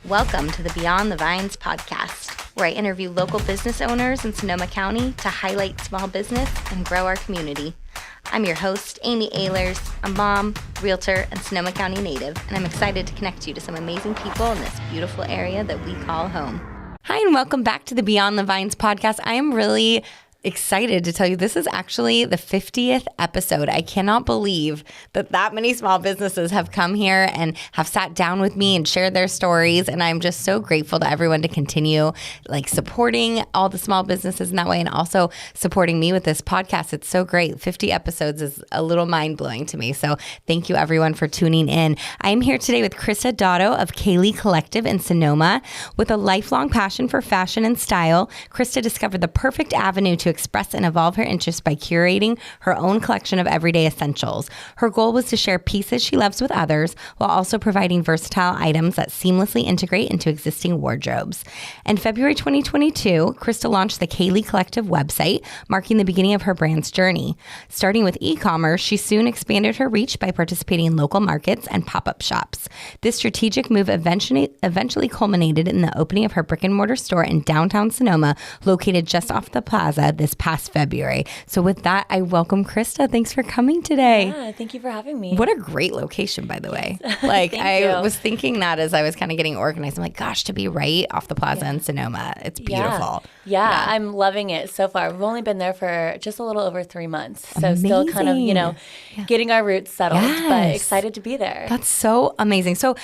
Welcome to the Beyond the Vines podcast, where I interview local business owners in Sonoma County to highlight small business and grow our community. I'm your host, Amy Ehlers, a mom, realtor, and Sonoma County native, and I'm excited to connect you to some amazing people in this beautiful area that we call home. Hi, and welcome back to the Beyond the Vines podcast. I am really excited to tell you this is actually the 50th episode. I cannot believe that many small businesses have come here and have sat down with me and shared their stories. And I'm just so grateful to everyone to continue supporting all the small businesses in that way and also supporting me with this podcast. It's so great. 50 episodes is a little mind blowing to me. So thank you everyone for tuning in. I am here today with Krista Dotto of Kay Ley Collective in Sonoma. With a lifelong passion for fashion and style, Krista discovered the perfect avenue to express and evolve her interests by curating her own collection of everyday essentials. Her goal was to share pieces she loves with others while also providing versatile items that seamlessly integrate into existing wardrobes. In February 2022, Krista launched the Kay Ley Collective website, marking the beginning of her brand's journey. Starting with e-commerce, she soon expanded her reach by participating in local markets and pop-up shops. This strategic move eventually culminated in the opening of her brick-and-mortar store in downtown Sonoma, located just off the plaza this past February. So with that, I welcome Krista. Thanks for coming today. Yeah, thank you for having me. What a great location, by the way. I was thinking that as I was kind of getting organized. I'm like, gosh, to be right off the plaza in Sonoma. It's beautiful. Yeah, I'm loving it so far. We've only been there for just a little over 3 months. So still kind of, getting our roots settled, but excited to be there. That's so amazing. So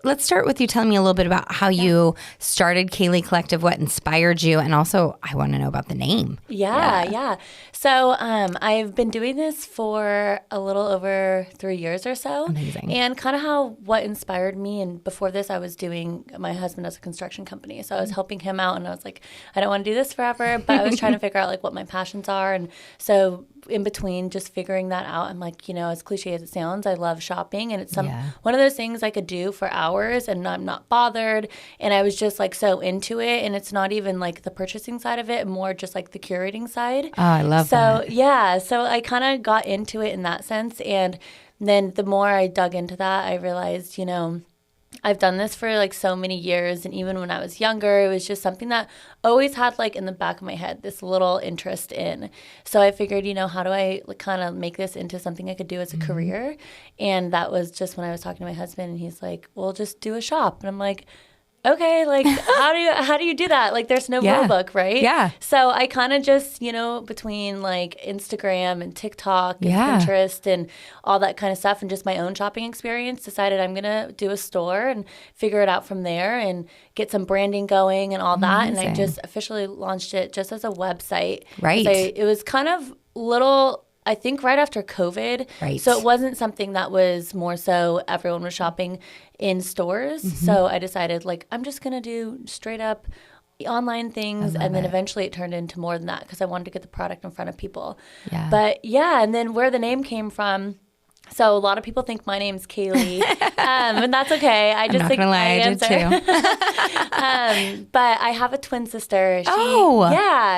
let's start with you telling me a little bit about how you started Kay Ley Collective, what inspired you, and also I want to know about the name. Yeah. So I've been doing this for a little over 3 years or so. Amazing. And kind of what inspired me. And before this, my husband has a construction company. So I was helping him out and I was like, I don't want to do this forever, but I was trying to figure out what my passions are. And so in between just figuring that out, I'm like, as cliche as it sounds, I love shopping. And it's one of those things I could do for hours and I'm not bothered. And I was just so into it. And it's not even the purchasing side of it, more just the curating side. Oh, I love that. So I kind of got into it in that sense. And then the more I dug into that, I realized, I've done this for so many years. And even when I was younger, it was just something that always had in the back of my head, this little interest in. So I figured, how do I kind of make this into something I could do as a career? And that was just when I was talking to my husband and he's like, well, just do a shop. And I'm like, okay, how do you do that? There's no rule book, right? Yeah. So I kind of just, between Instagram and TikTok and Pinterest and all that kind of stuff and just my own shopping experience, decided I'm going to do a store and figure it out from there and get some branding going and all that. And I just officially launched it just as a website. Right. So it was kind of I think right after COVID. Right. So it wasn't something that was more so everyone was shopping in stores. Mm-hmm. So I decided I'm just going to do straight up online things. And then eventually it turned into more than that because I wanted to get the product in front of people. Yeah. But and then where the name came from. So a lot of people think my name's Kay Ley, and that's okay. I just think I did too. But I have a twin sister.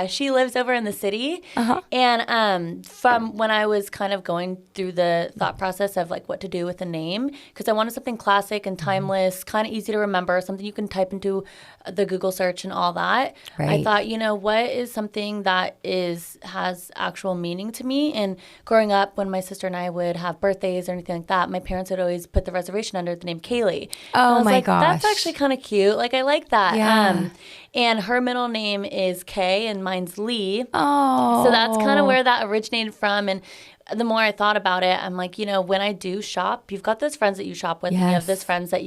She lives over in the city. Uh-huh. And from when I was kind of going through the thought process of what to do with the name, because I wanted something classic and timeless, kind of easy to remember, something you can type into the Google search and all that. Right. I thought, what is something that has actual meaning to me? And growing up, when my sister and I would have birthdays or anything like that, my parents would always put the reservation under the name Kay Ley. Oh my gosh. That's actually kind of cute. I like that. Yeah. And her middle name is Kay and mine's Lee. Oh. So that's kind of where that originated from. And the more I thought about it, I'm like, when I do shop, you've got those friends that you shop with. Yes. And you have those friends that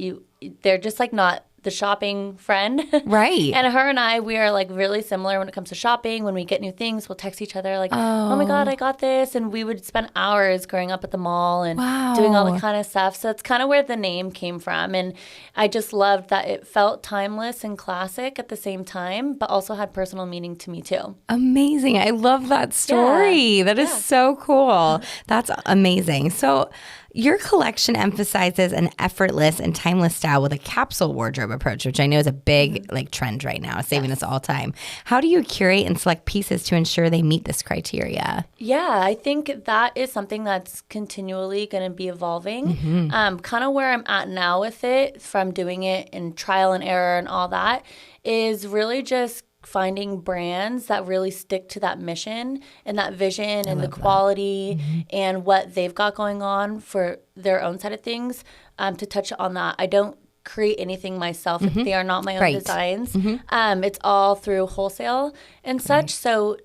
they're just not the shopping friend. Right. And her and I, we are really similar when it comes to shopping. When we get new things, we'll text each other oh my God, I got this. And we would spend hours growing up at the mall and doing all that kind of stuff. So it's kind of where the name came from. And I just loved that it felt timeless and classic at the same time, but also had personal meaning to me too. Amazing. I love that story. That is so cool. That's amazing. So Your collection emphasizes an effortless and timeless style with a capsule wardrobe approach, which I know is a big trend right now, saving us all time. How do you curate and select pieces to ensure they meet this criteria? Yeah, I think that is something that's continually going to be evolving. Kind of where I'm at now with it, from doing it in trial and error and all that, is really just finding brands that really stick to that mission and that vision and the quality and what they've got going on for their own side of things, to touch on that. I don't create anything myself. They are not my own designs. It's all through wholesale and such. So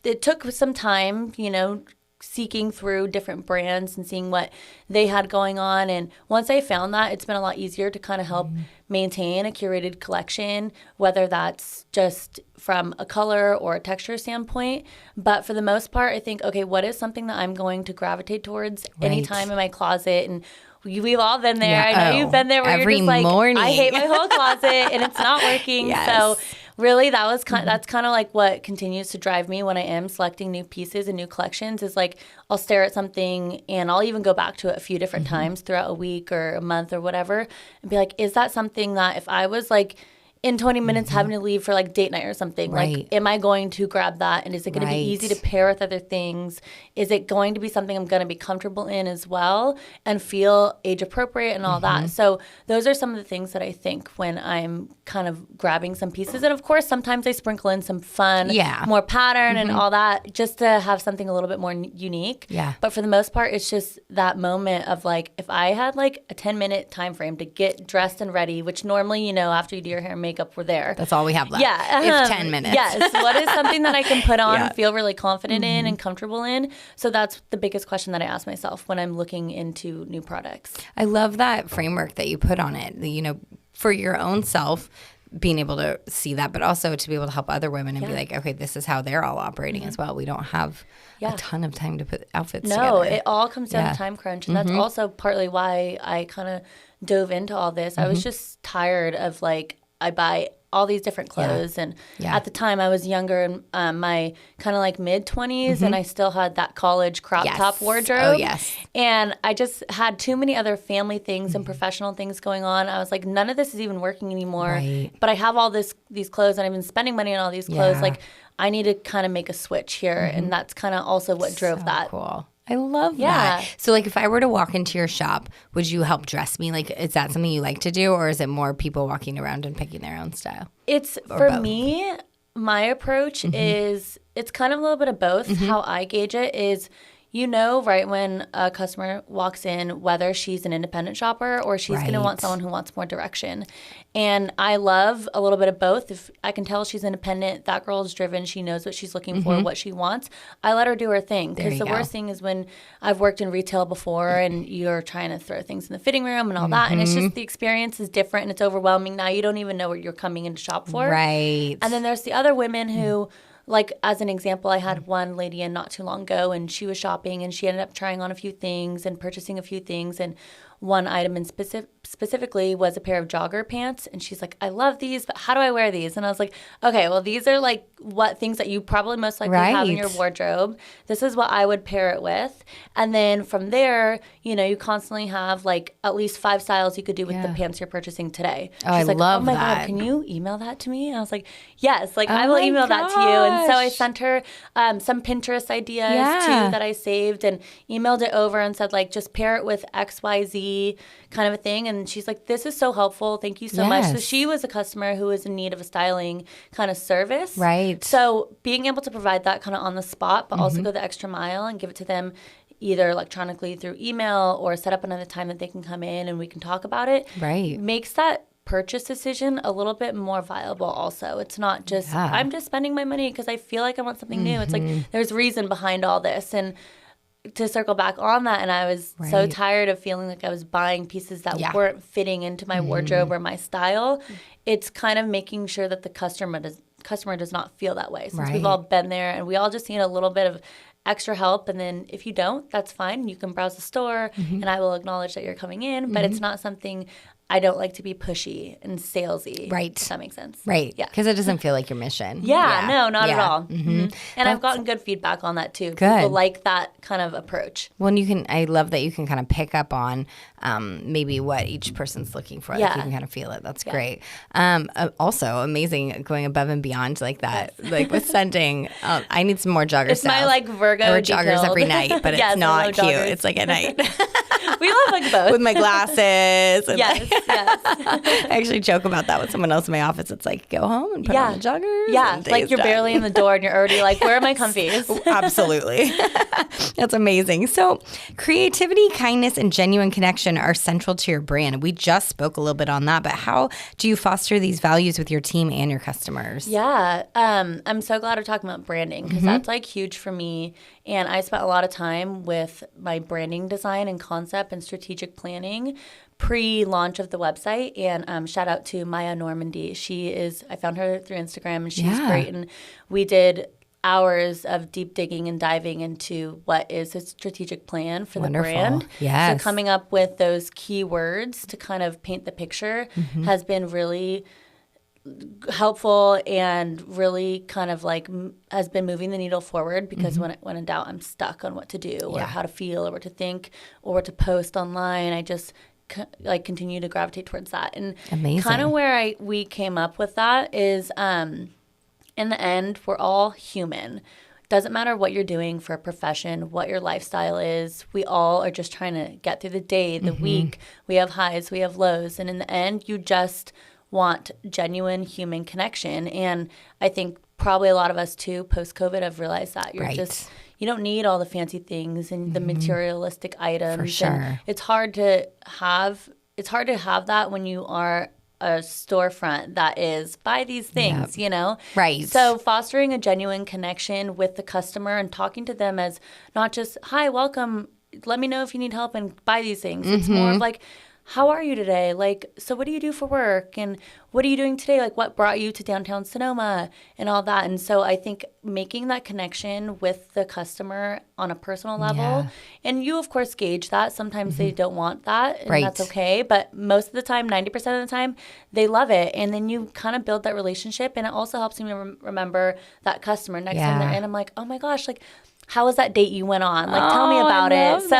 it took some time, seeking through different brands and seeing what they had going on. And once I found that, it's been a lot easier to kind of help maintain a curated collection, whether that's just from a color or a texture standpoint. But for the most part, I think, okay, what is something that I'm going to gravitate towards anytime in my closet? And we've all been there. I know you've been there where you're just like, morning. I hate my whole closet and it's not working. So really, that's kind of like what continues to drive me when I am selecting new pieces and new collections, is like I'll stare at something and I'll even go back to it a few different times throughout a week or a month or whatever and be like, is that something that if I was like in 20 minutes having to leave for like date night or something, like, am I going to grab that? And is it going to be easy to pair with other things? Is it going to be something I'm going to be comfortable in as well and feel age appropriate and all that? So those are some of the things that I think when I'm kind of grabbing some pieces. And of course, sometimes I sprinkle in some fun, more pattern and all that, just to have something a little bit more unique. But for the most part, it's just that moment of like, if I had like a 10-minute time frame to get dressed and ready, which normally, after you do your hair and makeup, we're there. That's all we have left. It's 10 minutes. Yes. What is something that I can put on and feel really confident in and comfortable in? So that's the biggest question that I ask myself when I'm looking into new products. I love that framework that you put on it, for your own self, being able to see that, but also to be able to help other women and be like, okay, this is how they're all operating as well. We don't have a ton of time to put outfits together. No, it all comes down to time crunch. And that's also partly why I kind of dove into all this. I was just tired of I buy all these different clothes. And at the time I was younger in my kind of like mid-20s and I still had that college crop top wardrobe. And I just had too many other family things and professional things going on. I was like, none of this is even working anymore. But I have all these clothes and I've been spending money on all these clothes. Like, I need to kind of make a switch here. And that's kind of also what drove that. Cool. I love that. So, if I were to walk into your shop, would you help dress me? Is that something you like to do, or is it more people walking around and picking their own style? It's, for me, my approach is, it's kind of a little bit of both. How I gauge it is, right when a customer walks in, whether she's an independent shopper or she's going to want someone who wants more direction. And I love a little bit of both. If I can tell she's independent, that girl is driven, she knows what she's looking for, what she wants, I let her do her thing. Because the worst thing is when I've worked in retail before and you're trying to throw things in the fitting room and all that, and it's just the experience is different and it's overwhelming. Now you don't even know what you're coming in to shop for. And then there's the other women who... as an example, I had one lady in not too long ago, and she was shopping, and she ended up trying on a few things and purchasing a few things, and one item in specifically was a pair of jogger pants, and she's like, I love these, but how do I wear these? And I was like, okay, well, these are what things that you probably most likely have in your wardrobe. This is what I would pair it with. And then from there, you constantly have at least 5 styles you could do with the pants you're purchasing today. She's like, love oh my that. God, can you email that to me? And I was like, yes, I will email that to you. And so I sent her some Pinterest ideas too that I saved and emailed it over and said, just pair it with XYZ kind of a thing. And she's like, this is so helpful. Thank you so much. So she was a customer who was in need of a styling kind of service. So being able to provide that kind of on the spot, but also go the extra mile and give it to them either electronically through email or set up another time that they can come in and we can talk about it. Makes that purchase decision a little bit more viable also. It's not just, I'm just spending my money because I feel like I want something new. It's there's reason behind all this. And to circle back on that, and I was so tired of feeling like I was buying pieces that weren't fitting into my wardrobe or my style. It's kind of making sure that the customer does not feel that way. Since we've all been there and we all just need a little bit of extra help. And then if you don't, that's fine. You can browse the store and I will acknowledge that you're coming in, but it's not something I don't like to be pushy and salesy. Right. If that makes sense. Right. Yeah. Because it doesn't feel like your mission. Yeah. No, not at all. And I've gotten good feedback on that too. Good. People like that kind of approach. Well, I love that you can kind of pick up on maybe what each person's looking for. Yeah. Like you can kind of feel it. That's great. Also amazing going above and beyond like that, like with scenting. I need some more jogger It's styles. my like Virgo I wear joggers every night, but Yes, it's not cute. joggers. It's like at night. We love like both. With my glasses. And yes. I actually joke about that with someone else in my office. It's like, go home and put on the joggers. Yeah, and like you're done. barely in the door and you're already like, where are my comfies? Absolutely. That's amazing. So creativity, kindness, and genuine connection are central to your brand. We just spoke a little bit on that, but how do you foster these values with your team and your customers? Yeah, I'm so glad we're talking about branding because that's like huge for me. And I spent a lot of time with my branding design and concept and strategic planning pre-launch of the website. And shout out to Maya Normandy. I found her through Instagram and she's great. And we did hours of deep digging and diving into what is a strategic plan for the brand. Yes. So coming up with those keywords to kind of paint the picture has been really helpful and really kind of like has been moving the needle forward because when in doubt, I'm stuck on what to do or how to feel or what to think or what to post online. I just continue to gravitate towards that. And kind of where we came up with that is in the end, we're all human. Doesn't matter what you're doing for a profession, what your lifestyle is. We all are just trying to get through the day, the week. We have highs, we have lows. And in the end, you just want genuine human connection. And I think probably a lot of us too, post-COVID, have realized that you don't need all the fancy things and the materialistic items. For sure. And it's hard to have that when you are a storefront that is buy these things, you know? Right. So fostering a genuine connection with the customer and talking to them as not just, hi, welcome, let me know if you need help and buy these things. It's more of like, how are you today? Like, so what do you do for work? And what are you doing today? Like, what brought you to downtown Sonoma and all that? And so I think making that connection with the customer on a personal level, and you, of course, gauge that. Sometimes they don't want that, and that's okay. But most of the time, 90% of the time, they love it. And then you kind of build that relationship, and it also helps me remember that customer. Next time they're in, I'm like, oh my gosh, like, how was that date you went on? Like, tell me about it. So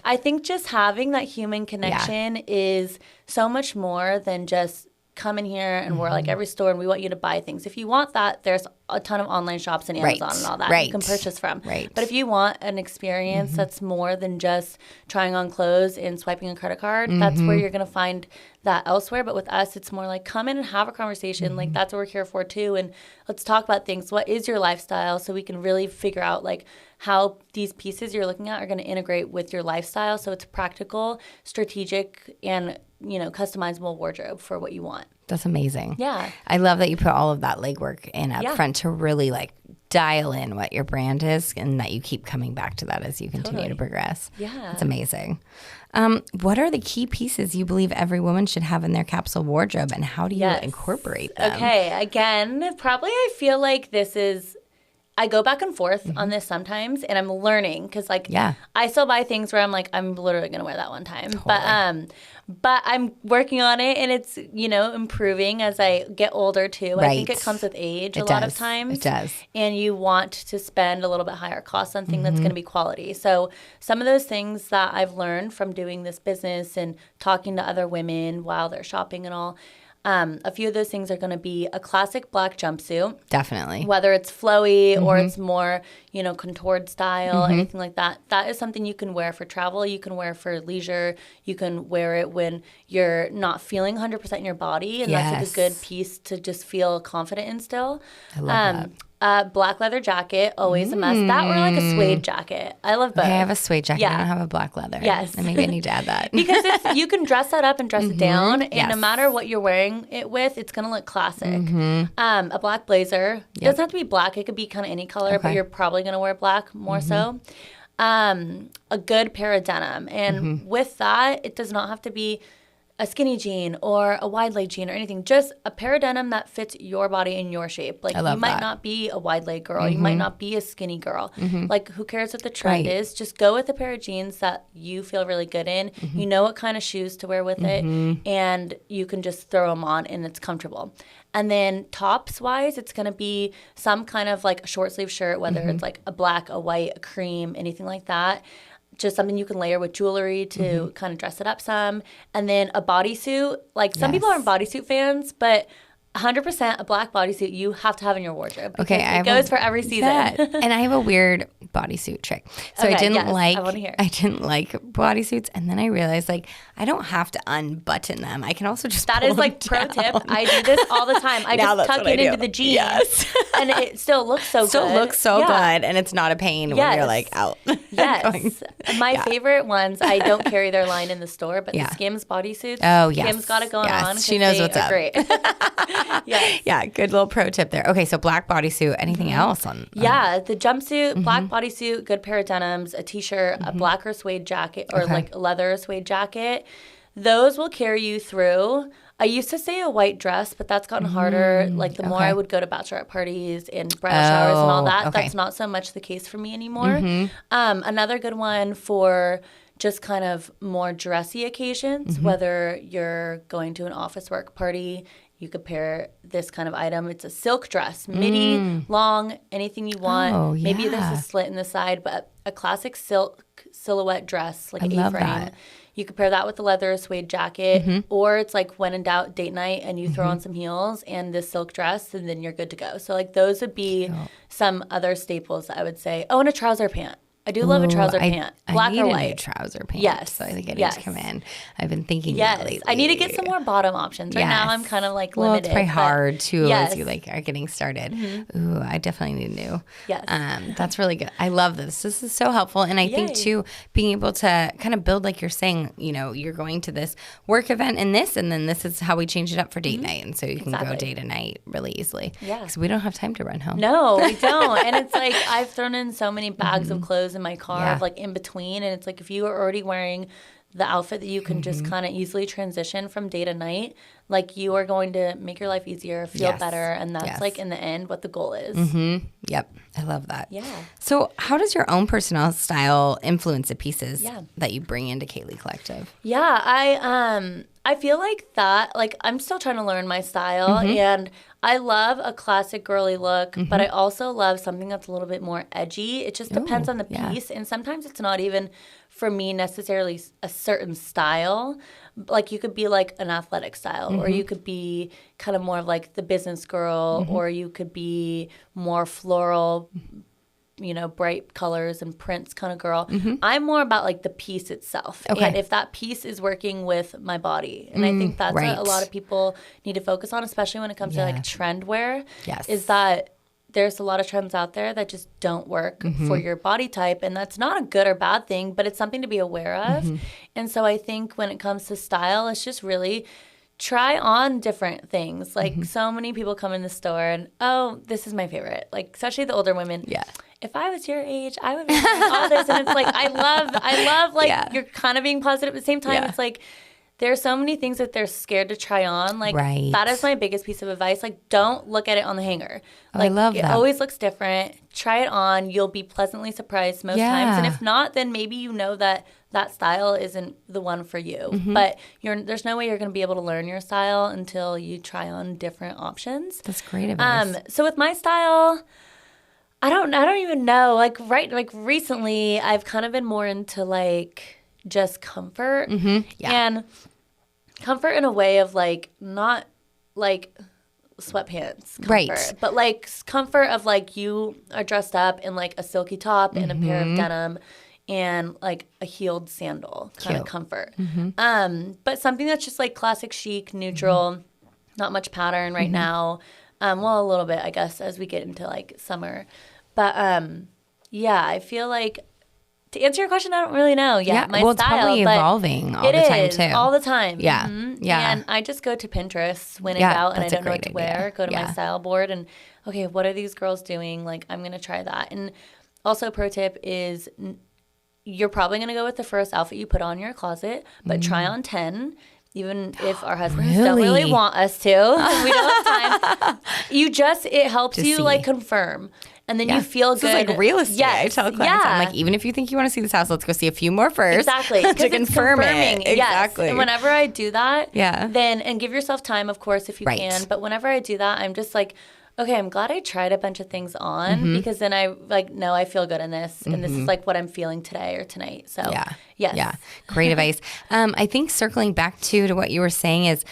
I think just having that human connection is so much more than just come in here and we're like every store and we want you to buy things. If you want that, there's a ton of online shops and Amazon and all that you can purchase from. But if you want an experience that's more than just trying on clothes and swiping a credit card, that's where you're going to find that elsewhere. But with us, it's more like come in and have a conversation. Like that's what we're here for too. And let's talk about things. What is your lifestyle? So we can really figure out like how these pieces you're looking at are going to integrate with your lifestyle. So it's practical, strategic, and customizable wardrobe for what you want. That's amazing. Yeah. I love that you put all of that legwork in up front to really like dial in what your brand is and that you keep coming back to that as you continue to progress. Yeah. That's amazing. What are the key pieces you believe every woman should have in their capsule wardrobe and how do you incorporate them? Okay. Again, probably I feel like this is I go back and forth on this sometimes, and I'm learning because, I still buy things where I'm like, I'm literally going to wear that one time. Totally. But I'm working on it, and it's, improving as I get older, too. Right. I think it comes with age a lot of times. It does. And you want to spend a little bit higher cost on things that's going to be quality. So some of those things that I've learned from doing this business and talking to other women while they're shopping and all, a few of those things are going to be a classic black jumpsuit. Definitely. Whether it's flowy or it's more, contoured style, anything like that. That is something you can wear for travel. You can wear for leisure. You can wear it when you're not feeling 100% in your body. And that's like a good piece to just feel confident in still. I love that. Black leather jacket, always a must. That or like a suede jacket. I love both. Okay, I have a suede jacket. I don't have a black leather. Yes. And maybe I need to add that. Because you can dress that up and dress it down. And no matter what you're wearing it with, it's going to look classic. A black blazer. It doesn't have to be black. It could be kind of any color, but you're probably going to wear black more so. A good pair of denim. And with that, it does not have to be a skinny jean or a wide leg jean or anything. Just a pair of denim that fits your body and your shape. Like, you might not be a wide leg girl. You might not be a skinny girl. Like, who cares what the trend is? Just go with a pair of jeans that you feel really good in. You know what kind of shoes to wear with it, and you can just throw them on and it's comfortable. And then tops-wise, it's going to be some kind of like a short sleeve shirt, whether it's like a black, a white, a cream, anything like that. Just something you can layer with jewelry to kind of dress it up some. And then a bodysuit. Like, some people aren't bodysuit fans, but 100% a black bodysuit you have to have in your wardrobe. Okay, it goes for every season. And I have a weird bodysuit trick. So I didn't like bodysuits, and then I realized, like, I don't have to unbutton them. I can also just That is like pro tip. I do this all the time. I just tuck it into the jeans, and it still looks so good. Still looks so good, and it's not a pain when you're like out. Yes. My favorite ones, I don't carry their line in the store, but the Skims bodysuits. Oh, yes. Skims got it going on. She knows what's up. Great. Yes. Yeah, good little pro tip there. Okay, so black bodysuit. Anything else on? The jumpsuit, black bodysuit, good pair of denims, a t-shirt, a black or suede jacket, or like leather or suede jacket. Those will carry you through. I used to say a white dress, but that's gotten harder. Like, the more I would go to bachelorette parties and bridal showers and all that, that's not so much the case for me anymore. Another good one for just kind of more dressy occasions, whether you're going to an office work party, you could pair this kind of item. It's a silk dress, midi, long, anything you want. Maybe there's a slit in the side, but a classic silk silhouette dress, like an A-frame. You could pair that with a leather suede jacket, or it's like when in doubt, date night, and you throw on some heels and this silk dress, and then you're good to go. So, like, those would be some other staples that I would say. Oh, and a trouser pant. I do love a trouser pant, black or white. I need a new trouser pant. Yes. So I think I need to come in. I've been thinking that lately. I need to get some more bottom options. Right now I'm kind of like limited. Well, it's probably hard too as you like are getting started. Ooh, I definitely need new. Yes. That's really good. I love this. This is so helpful. And I think too, being able to kind of build, like you're saying, you know, you're going to this work event and then this is how we change it up for date night. And so you can go day to night really easily. Yeah. Because we don't have time to run home. No, we don't. And it's like, I've thrown in so many bags of clothes in my car of like in between, and it's like, if you are already wearing the outfit that you can just kind of easily transition from day to night, like, you are going to make your life easier, feel better, and that's like in the end what the goal is. Yep, I love that. Yeah. So how does your own personal style influence the pieces that you bring into Kay Ley Collective? Yeah, I feel like that, like, I'm still trying to learn my style, and I love a classic girly look, but I also love something that's a little bit more edgy. It just depends on the piece, and sometimes it's not even, for me, necessarily a certain style. Like, you could be like an athletic style, or you could be kind of more of like the business girl, or you could be more floral, you know, bright colors and prints kind of girl. I'm more about like the piece itself. And if that piece is working with my body. And I think that's what a lot of people need to focus on, especially when it comes to like trend wear. Is that there's a lot of trends out there that just don't work for your body type. And that's not a good or bad thing, but it's something to be aware of. And so I think when it comes to style, it's just really try on different things. Like, so many people come in the store and, oh, this is my favorite. Like, especially the older women. Yeah. If I was your age, I would be wearing all this. And it's like, I love like, you're kind of being positive at the same time. It's like, there are so many things that they're scared to try on. Like, that is my biggest piece of advice. Like, don't look at it on the hanger. Like, I love that. It always looks different. Try it on. You'll be pleasantly surprised most times. And if not, then maybe you know that that style isn't the one for you. But there's no way you're going to be able to learn your style until you try on different options. That's great advice. So with my style, I don't even know. Like, recently, I've kind of been more into like just comfort and comfort in a way of like not like sweatpants comfort, but like comfort of like you are dressed up in like a silky top and a pair of denim and like a heeled sandal kind of comfort. But something that's just like classic chic, neutral, not much pattern right now. Well, a little bit, I guess, as we get into like summer. But yeah, I feel like, to answer your question, I don't really know yet. My well, style, it's probably evolving all the time too. All the time. Yeah. Yeah. And I just go to Pinterest when in doubt and I don't know what to wear. Go to my style board and, okay, what are these girls doing? Like, I'm going to try that. And also, pro tip is, you're probably going to go with the first outfit you put on your closet, but try on 10 even if our husbands don't really want us to, and we don't have time. It helps you like confirm. And then you feel good. It's like real estate. Yes. I tell clients, I'm like, even if you think you want to see this house, let's go see a few more first. Exactly. To confirm it. Exactly. Yes. And whenever I do that, then, and give yourself time, of course, if you can. But whenever I do that, I'm just like, okay, I'm glad I tried a bunch of things on because then I know I feel good in this. And this is like what I'm feeling today or tonight. So, yes. Yeah. Great advice. I think circling back to what you were saying is,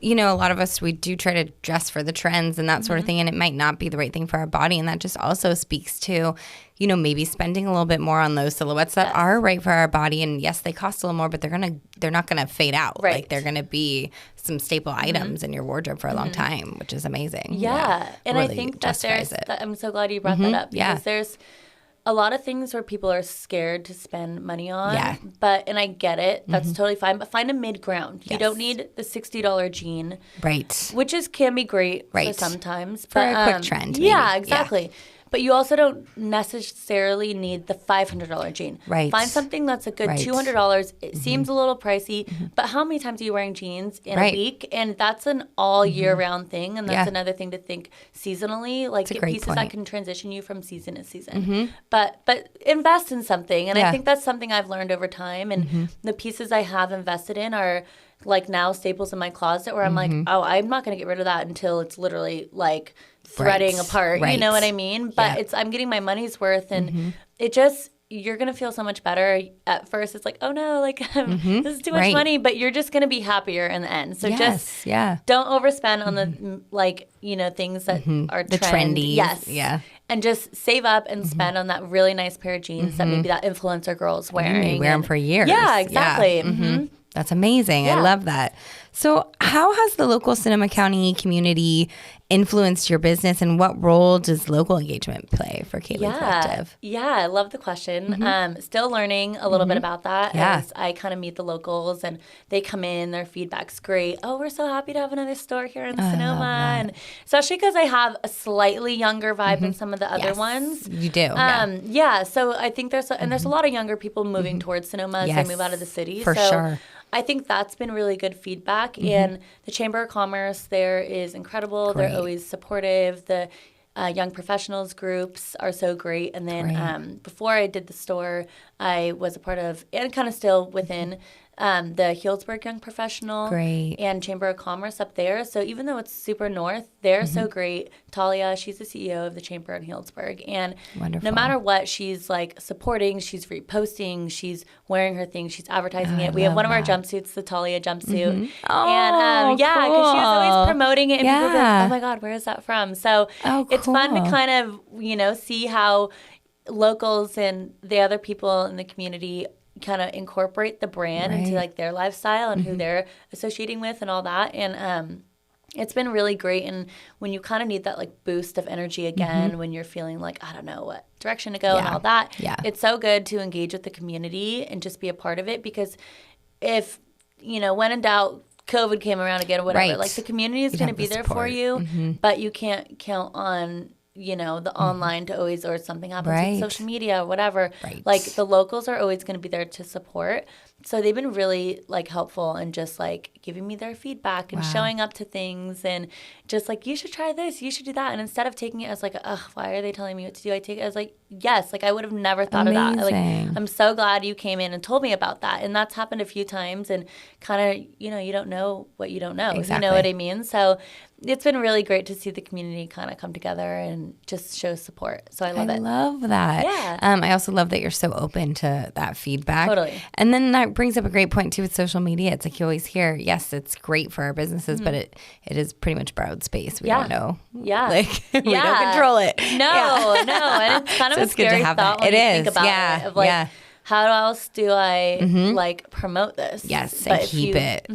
a lot of us, we do try to dress for the trends and that sort of thing, and it might not be the right thing for our body. And that just also speaks to, maybe spending a little bit more on those silhouettes that are right for our body. And yes, they cost a little more, but they're not gonna fade out. Right. Like they're gonna be some staple items in your wardrobe for a long time, which is amazing. Yeah. And really I think that I'm so glad you brought that up because there's a lot of things where people are scared to spend money on. Yeah. And I get it. That's totally fine. But find a mid-ground. You don't need the $60 jean. Right. Which can be great for sometimes. For a quick trend. Maybe. Yeah, exactly. Yeah. But you also don't necessarily need the $500 jean. Right. Find something that's a good $200. It seems a little pricey, but how many times are you wearing jeans in a week? And that's an all year round thing. And that's another thing to think seasonally. Like get pieces that can transition you from season to season. But invest in something. And I think that's something I've learned over time. And the pieces I have invested in are like now staples in my closet where I'm like, oh, I'm not going to get rid of that until it's literally like threading apart. You know what I mean? But I'm getting my money's worth, and it just, you're going to feel so much better. At first, it's like, oh no, like this is too much money, but you're just going to be happier in the end. So just don't overspend on the things that are the trendy. Yes. Yeah. And just save up and spend on that really nice pair of jeans that maybe that influencer girl's wearing. Wear them for years. Yeah, exactly. That's amazing. I love that. So how has the local Sonoma County community influenced your business, and what role does local engagement play for Kay Ley Collective? Yeah, I love the question. Still learning a little bit about that as I kind of meet the locals and they come in, their feedback's great. Oh, we're so happy to have another store here in Sonoma. And especially because I have a slightly younger vibe than some of the other ones. You do. So I think there's a lot of younger people moving towards Sonoma as they move out of the city. For sure. I think that's been really good feedback. And the Chamber of Commerce there is incredible. Great. They're always supportive. The young professionals groups are so great. And then before I did the store, I was a part of, and kind of still within, the Healdsburg Young Professional and Chamber of Commerce up there. So even though it's super north, they're so great. Talia, she's the CEO of the Chamber in Healdsburg. And no matter what, she's like supporting, she's reposting, she's wearing her things, she's advertising it. We have one of our jumpsuits, the Talia jumpsuit. Oh, and because she was always promoting it and people were like, oh my God, where is that from? So it's fun to kind of, see how locals and the other people in the community kind of incorporate the brand into like their lifestyle and who they're associating with and all that. And it's been really great. And when you kind of need that like boost of energy again, when you're feeling like, I don't know what direction to go and all that, it's so good to engage with the community and just be a part of it. Because if, when in doubt, COVID came around again or whatever, like the community is going to be there for you, but you can't count on the online to always, or something happens with social media or whatever. Like the locals are always going to be there to support. So they've been really like helpful and just like giving me their feedback and showing up to things and just like, you should try this, you should do that. And instead of taking it as like, why are they telling me what to do? I take it as like, yes, like I would have never thought of that. Like, I'm so glad you came in and told me about that. And that's happened a few times and kind of, you don't know what you don't know. You know what I mean? So it's been really great to see the community kind of come together and just show support. So I love it. I love that. Yeah. I also love that you're so open to that feedback. Totally. And then that brings up a great point too with social media. It's like you always hear, yes, it's great for our businesses, but it is pretty much borrowed space. We don't know. Yeah. Like we don't control it. No. And it's kind of a scary thought when you think about it. Of like, how else do I like promote this? Yes, and keep it,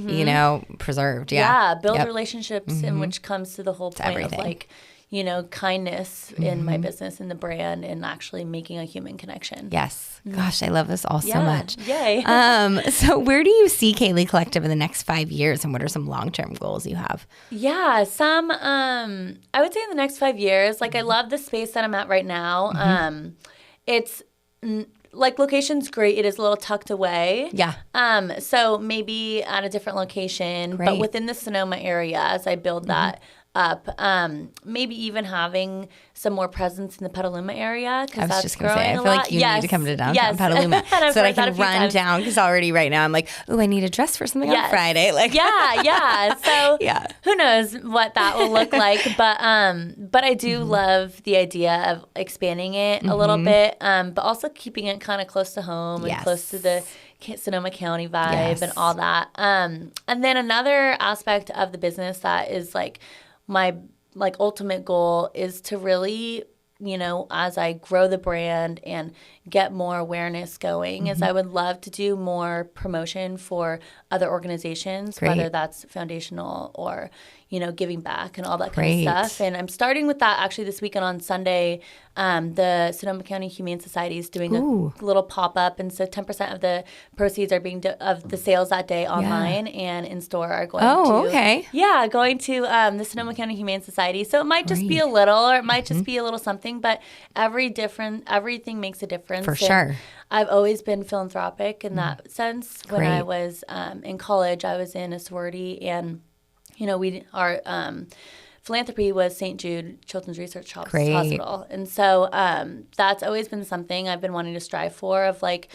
preserved. Build relationships, in which comes to the whole point of like, kindness in my business and the brand and actually making a human connection. Yes. Gosh, I love this all so much. Yay. So where do you see Kay Ley Collective in the next 5 years, and what are some long-term goals you have? Yeah, I would say in the next 5 years, like I love the space that I'm at right now. It's like location's great. It is a little tucked away. Yeah. So maybe at a different location, but within the Sonoma area as I build that up, maybe even having some more presence in the Petaluma area. I was just going to say, I feel like you need to come to downtown Petaluma so that I can run down, because already right now I'm like, oh, I need a dress for something on Friday. Like, So who knows what that will look like, but I do love the idea of expanding it a little bit, but also keeping it kind of close to home and close to the Sonoma County vibe and all that. And then another aspect of the business that is like my like ultimate goal is to really, you know, as I grow the brand and get more awareness going, is I would love to do more promotion for other organizations, whether that's foundational or, you know, giving back and all that kind of stuff. And I'm starting with that actually this weekend on Sunday. The Sonoma County Humane Society is doing a little pop-up, and so 10% of the proceeds are being of the sales that day online and in store are going going to the Sonoma County Humane Society. So it might just be a little, or it might just be a little something, but everything makes a difference. For sure. I've always been philanthropic in that sense. When I was in college, I was in a sorority, and you know, our philanthropy was St. Jude Children's Research Hospital. And so that's always been something I've been wanting to strive for, of like,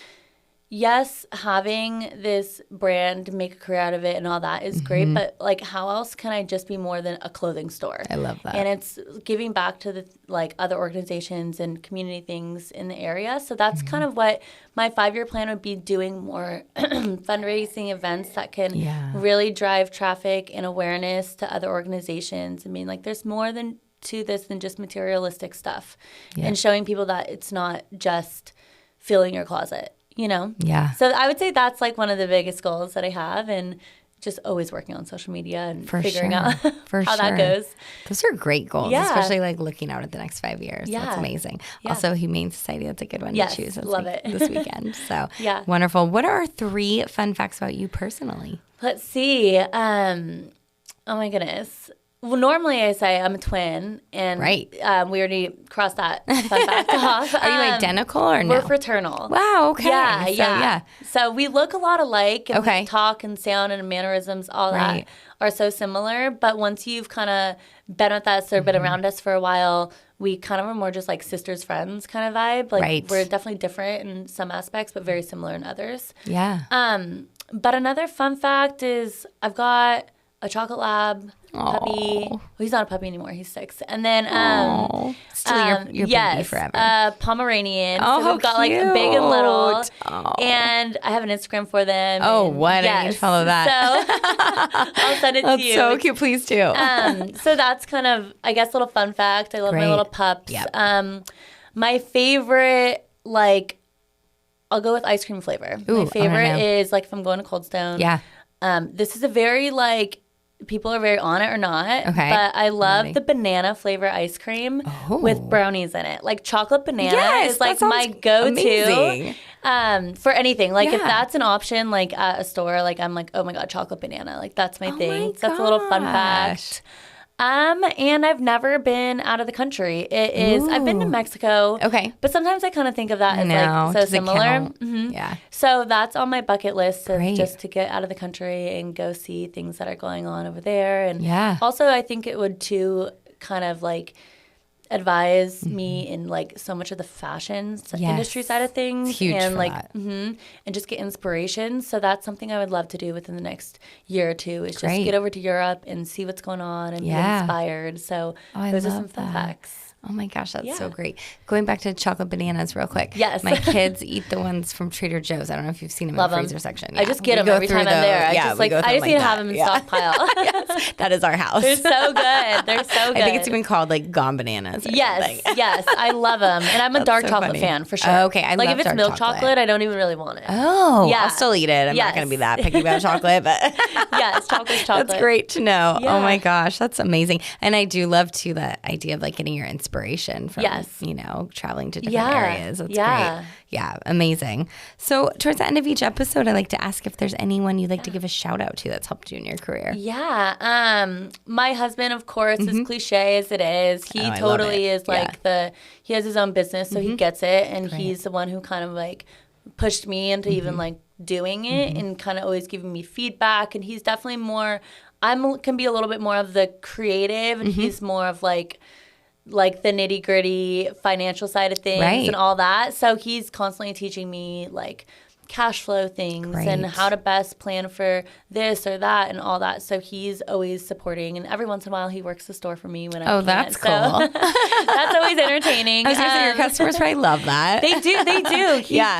yes, having this brand, make a career out of it and all that is great, but like, how else can I just be more than a clothing store? I love that. And it's giving back to the like other organizations and community things in the area. So that's kind of what my 5-year plan would be, doing more fundraising events that can really drive traffic and awareness to other organizations. I mean, like, there's more to this than just materialistic stuff, and showing people that it's not just filling your closet. You know? Yeah. So I would say that's like one of the biggest goals that I have, and just always working on social media and figuring out how that goes. Those are great goals, especially like looking out at the next 5 years. That's amazing. Also, Humane Society, that's a good one to choose this weekend. So wonderful. What are 3 fun facts about you personally? Let's see. Oh my goodness. Well, normally I say I'm a twin, and we already crossed that fun fact off. Are you identical or no? We're fraternal. Wow, okay. Yeah. So we look a lot alike, and we talk and sound and mannerisms, all that are so similar. But once you've kind of been with us or been around us for a while, we kind of are more just like sisters, friends kind of vibe. Like we're definitely different in some aspects, but very similar in others. Yeah. But another fun fact is I've got a chocolate lab puppy. Well, he's not a puppy anymore. He's 6. And then still your baby forever. Pomeranian. Oh, so we've got like a big and little. And I have an Instagram for them. Oh, what? I need to follow that. So I'll send it to you. That's so cute. Please do. So that's kind of, I guess, a little fun fact. I love my little pups. Yep. My favorite, like, I'll go with ice cream flavor. My favorite is, like, if I'm going to Cold Stone. Yeah. This is a very, like, people are very on it or not. Okay. But I love the banana flavor ice cream with brownies in it. Like, chocolate banana is, like, my go-to for anything. Like, if that's an option, like, at a store, like, I'm like, oh, my God, chocolate banana. Like, that's my thing. So that's a little fun fact. And I've never been out of the country. I've been to Mexico. Okay. But sometimes I kind of think of that as like so similar. Yeah. So that's on my bucket list, just to get out of the country and go see things that are going on over there. And also I think it would too kind of like advise me in like so much of the fashion industry side of things. It's huge and for like that. And just get inspiration. So that's something I would love to do within the next year or two, is just get over to Europe and see what's going on and be inspired. So those are some fun facts. Oh my gosh, that's so great. Going back to chocolate bananas real quick. Yes. My kids eat the ones from Trader Joe's. I don't know if you've seen them in the freezer section. I just get them every time I'm there. I just need to have them in stockpile. Yes, that is our house. They're so good. They're so good. I think it's even called like gone bananas. Yes. I love them. And I'm a dark chocolate fan for sure. Okay, I love if it's milk chocolate, I don't even really want it. Oh, yeah. I'll still eat it. I'm not going to be that picky about chocolate, but yes, chocolate's chocolate. That's great to know. Yeah. Oh my gosh, that's amazing. And I do love too the idea of like getting your inspiration inspiration from, Yes. you know, traveling to different areas. That's Yeah. great. Yeah, amazing. So towards the end of each episode, I like to ask if there's anyone you'd like to give a shout out to that's helped you in your career. Yeah. My husband, of course, as cliche as it is, he totally is like he has his own business, so he gets it. And he's the one who kind of like pushed me into even like doing it and kind of always giving me feedback. And he's definitely more, can be a little bit more of the creative, and he's more of like the nitty gritty financial side of things and all that. So he's constantly teaching me like cash flow things and how to best plan for this or that and all that. So he's always supporting, and every once in a while he works the store for me when I can. That's cool. So that's always entertaining. I was going to say, your customers probably love that. They do.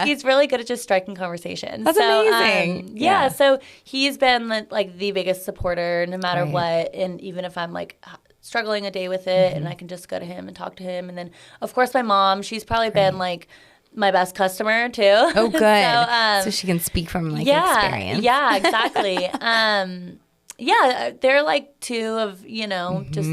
He's really good at just striking conversations. That's amazing. So he's been like the biggest supporter no matter what. And even if I'm like struggling a day with it and I can just go to him and talk to him. And then, of course, my mom, she's probably been like my best customer too. Oh, good. So she can speak from like experience. Yeah, exactly. They're like two of, you know, just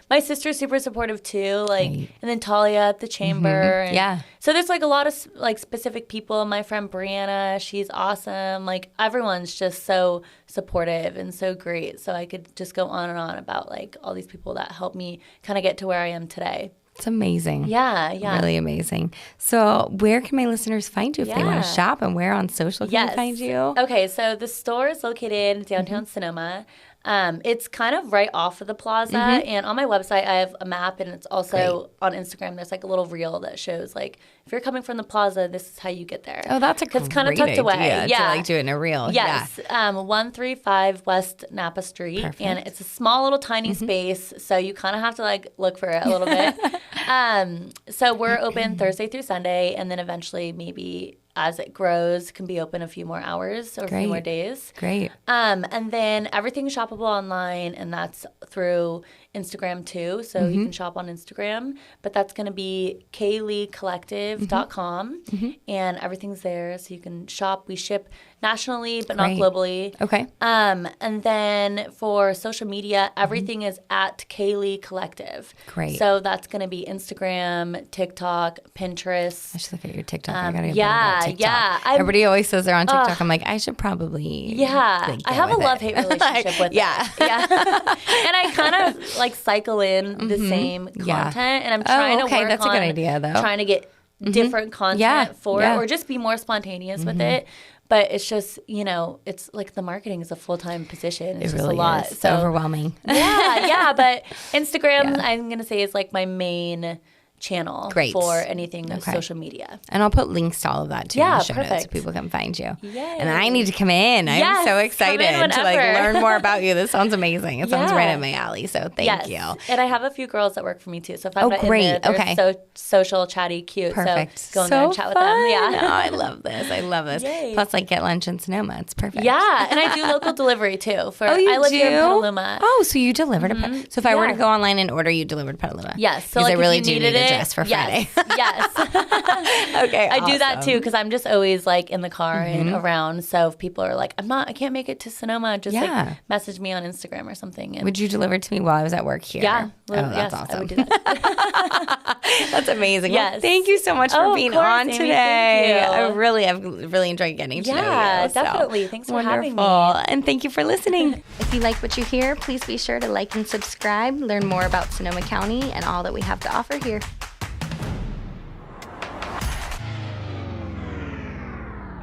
my sister's super supportive too, like, and then Talia at the chamber. And so there's like a lot of like specific people. My friend Brianna, she's awesome. Like everyone's just so supportive and so great. So I could just go on and on about like all these people that helped me kind of get to where I am today. It's amazing. Yeah. Really amazing. So where can my listeners find you if they want to shop, and where on social can they find you? Okay, so the store is located in downtown Sonoma. It's kind of right off of the plaza, and on my website I have a map, and it's also on Instagram. There's like a little reel that shows like if you're coming from the plaza, this is how you get there. Oh, that's a great kind of tucked away. To like do it in a reel. Yes, 135 West Napa Street. Perfect. And it's a small little tiny space, so you kind of have to like look for it a little bit. So we're open Thursday through Sunday, and then eventually maybe as it grows, can be open a few more hours or a few more days. Great. And then everything's shoppable online, and that's through Instagram too. So you can shop on Instagram, but that's going to be kayleycollective.com, and everything's there. So you can shop. We ship nationally, but not globally. Okay. And then for social media, everything is at Kay Ley Collective. Great. So that's going to be Instagram, TikTok, Pinterest. I should look at your TikTok. I got to get better at TikTok. Yeah. Everybody always says they're on TikTok. I'm like, I should probably. Yeah. I have a love-hate relationship with it. Yeah. And I kind of like cycle in the same content, and I'm trying to work that's a good idea, though. Trying to get different content for it, or just be more spontaneous with it. But it's just, you know, it's like the marketing is a full-time position. It's just a lot. It's overwhelming. But Instagram, I'm going to say, is like my main channel for anything social media. And I'll put links to all of that too in the show notes so people can find you. Yay. And I need to come in. I'm so excited to like learn more about you. This sounds amazing. It sounds right up my alley. So thank you. And I have a few girls that work for me too. So if I'm not in there, they're so social, chatty, cute. Perfect. So go in there and chat with them. Yeah. No, I love this. Yay. Plus, like, get lunch in Sonoma. It's perfect. Yeah. And I do local delivery too. I live here in Petaluma. Oh, so you deliver to Petaluma. So if I were to go online and order, you deliver to Petaluma. Yes. So because I really do need a dress for Friday. Yes. Okay. I do that too because I'm just always like in the car and around. So if people are like, I can't make it to Sonoma, just like message me on Instagram or something. And would you deliver to me while I was at work here? Yeah. That's awesome. I would do that. That's amazing. Yes. Well, thank you so much for being on Amy, today. I've really enjoyed getting to know you. Yeah, definitely. Thanks for having me. And thank you for listening. If you like what you hear, please be sure to like and subscribe, learn more about Sonoma County and all that we have to offer here.